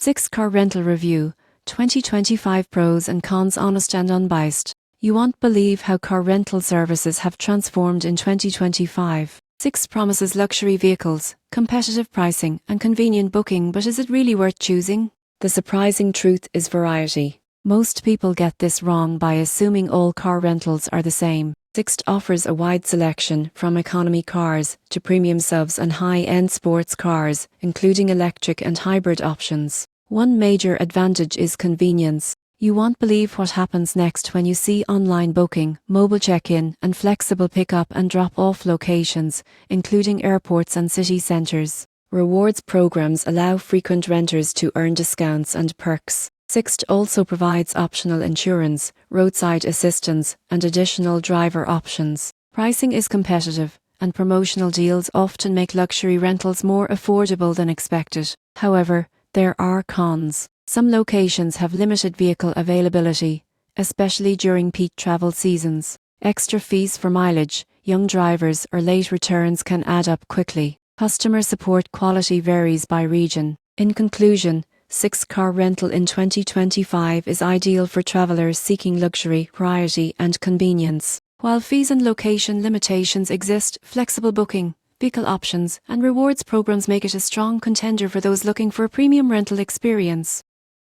6 Car Rental Review, 2025 Pros and Cons, honest and unbiased. You won't believe how car rental services have transformed in 2025. 6 promises luxury vehicles, competitive pricing and convenient booking, but is it really worth choosing? The surprising truth is variety. Most people get this wrong by assuming all car rentals are the same. Sixt offers a wide selection from economy cars to premium subs and high-end sports cars, including electric and hybrid options. One major advantage is convenience. You won't believe what happens next when you see online booking, mobile check-in, and flexible pick-up and drop-off locations, including airports and city centres. Rewards programs allow frequent renters to earn discounts and perks. Sixt also provides optional insurance, roadside assistance, and additional driver options. Pricing is competitive, and promotional deals often make luxury rentals more affordable than expected. However, there are cons. Some locations have limited vehicle availability, especially during peak travel seasons. Extra fees for mileage, young drivers, or late returns can add up quickly. Customer support quality varies by region. In conclusion, 6 Car Rental in 2025 is ideal for travelers seeking luxury, variety, and convenience. While fees and location limitations exist, flexible booking, vehicle options, and rewards programs make it a strong contender for those looking for a premium rental experience.